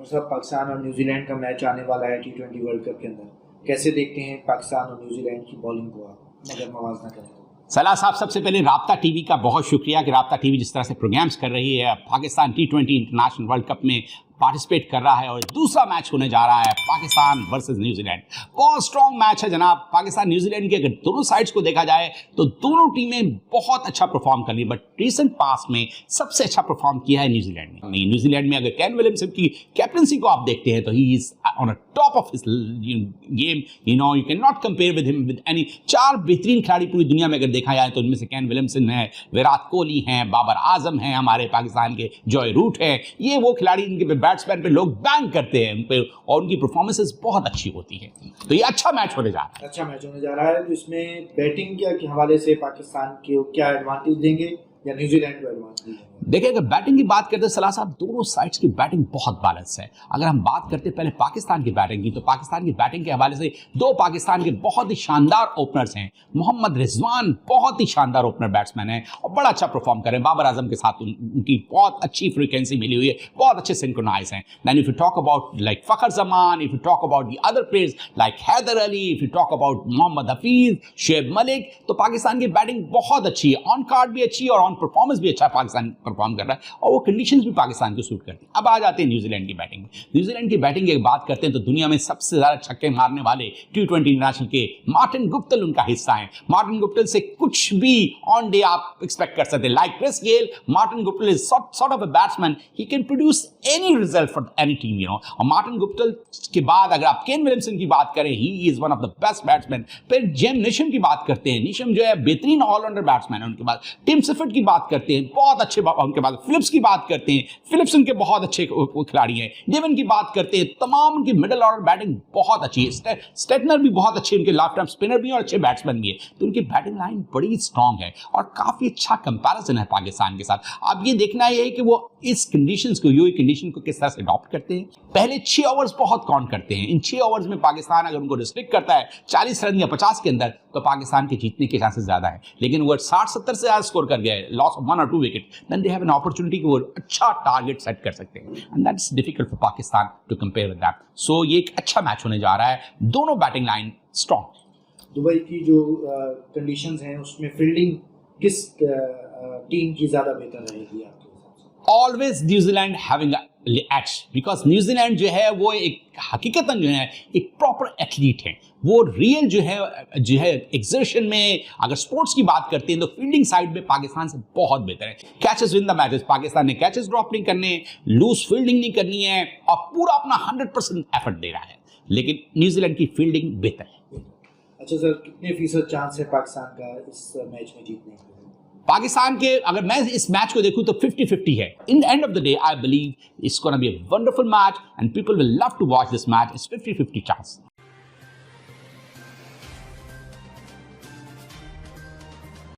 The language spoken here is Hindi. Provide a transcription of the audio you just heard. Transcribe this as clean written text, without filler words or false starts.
सब पाकिस्तान और न्यूजीलैंड का मैच आने वाला है T20 वर्ल्ड कप के अंदर, कैसे देखते हैं पाकिस्तान और न्यूजीलैंड की बॉलिंग को आप, मगर मवाजना करें? सलाह साहब, सबसे पहले राब्ता टीवी का बहुत शुक्रिया कि राब्ता टीवी जिस तरह से प्रोग्राम्स कर रही है, Pakistan T20 international world cup में पार्टिसिपेट कर रहा है और दूसरा मैच होने जा रहा है पाकिस्तान वर्सेस न्यूजीलैंड। बहुत स्ट्रॉन्ग मैच है जनाब। पाकिस्तान न्यूजीलैंड के अगर दोनों साइड्स को देखा जाए तो दोनों टीमें बहुत अच्छा परफॉर्म कर रही है, बट रिसेंट पास में सबसे अच्छा परफॉर्म किया है न्यूजीलैंड ने। न्यूजीलैंड में अगर केन विलियमसन की कैप्टनसी को आप देखते हैं तो he is on a top of his game. You can not compare with him with any. 4 बेहतरीन खिलाड़ी पूरी दुनिया में अगर देखा जाए तो उनमें से केन विलियमसन है, विराट कोहली हैं, बाबर आजम हैं, हमारे पाकिस्तान के जॉय रूट हैं। ये वो खिलाड़ी इनके बैट्समैन पे लोग बैंग करते हैं उन पे और उनकी परफॉर्मेंसेस बहुत अच्छी होती है। तो ये अच्छा मैच होने जा रहा है। अच्छा मैच होने जा रहा है। तो इसमें बैटिंग के हवाले से पाकिस्तान को क्या एडवांटेज देंगे या न्यूजीलैंड को एडवांटेज देंगे? देखिए, अगर बैटिंग की बात करते हैं सलाह साहब, दोनों साइड्स की बैटिंग बहुत बैलेंस है। अगर हम बात करते हैं पहले पाकिस्तान की बैटिंग की, तो पाकिस्तान की बैटिंग के हवाले से 2 पाकिस्तान के बहुत ही शानदार ओपनर्स हैं। मोहम्मद रिजवान बहुत ही शानदार ओपनर बैट्समैन है और बड़ा अच्छा परफॉर्म कर रहे हैं। बाबर आजम के साथ उनकी बहुत अच्छी फ्रीक्वेंसी मिली हुई है, बहुत अच्छे सिंक्रोनाइज हैं। Then if you talk about like Fakhar Zaman, if you talk about the other players like Haider Ali, if you talk about Mohammad Hafeez, Shoaib Malik, तो पाकिस्तान की बैटिंग बहुत अच्छी है। ऑन कार्ड भी अच्छी है और ऑन परफॉर्मेंस भी अच्छा पाकिस्तान परफॉर्म कर रहा है और वो कंडीशंस भी पाकिस्तान को सूट करती है। अब आ जाते हैं न्यूजीलैंड की बैटिंग में। न्यूजीलैंड की बैटिंग की बात करते हैं तो दुनिया में सबसे ज्यादा छक्के मारने वाले T20 इंटरनेशनल के मार्टिन गुप्टिल उनका हिस्सा है। मार्टिन गुप्टिल से कुछ भी ऑन डे आप एक्सपेक्ट कर सकते हैं। Like Chris Gayle, Martin Guptill is sort of a batsman, he can produce any result for any team, you know. और मार्टिन गुप्टिल के बाद अगर आप केन विलियमसन की बात करें, he is one of the best batsman. फिर जेम निशम की बात करते हैं, निशम जो है बेहतरीन ऑलराउंडर बैट्समैन है। उनके बाद टिम सिफर्ट की बात करते हैं, बहुत अच्छे। उनके बाद फिलिप्स की बात करते हैं, फिलिप्स उनके बहुत अच्छे खिलाड़ी हैं। डेवन की बात करते हैं, तमाम उनकी मिडिल ऑर्डर बैटिंग बहुत अच्छी है। स्टेटनर भी बहुत अच्छे, उनके लेफ्ट आर्म स्पिनर भी और अच्छे बैट्समैन भी है। तो उनकी बैटिंग लाइन बड़ी स्ट्रांग है और काफी अच्छा कंपैरिजन है पाकिस्तान के साथ। अब ये देखना ये है कि वो इस कंडीशंस को, यूएई कंडीशन को किस तरह से अडॉप्ट करते हैं। पहले 6 ओवर्स बहुत काउंट करते हैं। इन 6 ओवर्स में पाकिस्तान अगर उनको रिस्ट्रिक्ट करता है 40 रन या 50 के अंदर, तो पाकिस्तान के जीतने के चांसेस ज्यादा है। लेकिन वो 60-70 से ज्यादा स्कोर कर गए, लॉस ऑफ 1 और 2 wicket, then they have an opportunity कि वो अच्छा टारगेट सेट कर सकते हैं। And that's difficult for Pakistan to compare with that. So ये एक अच्छा मैच होने जा रहा है। दोनों बैटिंग लाइन स्ट्रॉन्ग। दुबई की जो कंडीशंस हैं उसमें फील्डिंग किस टीम की ज्यादा बेहतर रहेगी आपके हिसाब से? Always New Zealand having edge, because New Zealand जो है वो एक हकीकतन जो है एक प्रॉपर एथलीट है। वो रियल जो है एक्सर्शन में, अगर स्पोर्ट्स की बात करते हैं तो फील्डिंग साइड में पाकिस्तान से बहुत बेहतर है। Catches win the matches, Pakistan ने कैचेस ड्रॉप नहीं करने, लूज फील्डिंग नहीं करनी है और पूरा अपना 100% एफर्ट दे रहा है। लेकिन न्यूजीलैंड की फील्डिंग बेहतर है। अच्छा सर, कितने फीसद चांस है पाकिस्तान का इस मैच में जीतने का? पाकिस्तान के, अगर मैं इस मैच को देखूं तो 50-50 है। In the end of the day I believe it's gonna be a wonderful match and people will love to watch this match. It's 50-50 chance.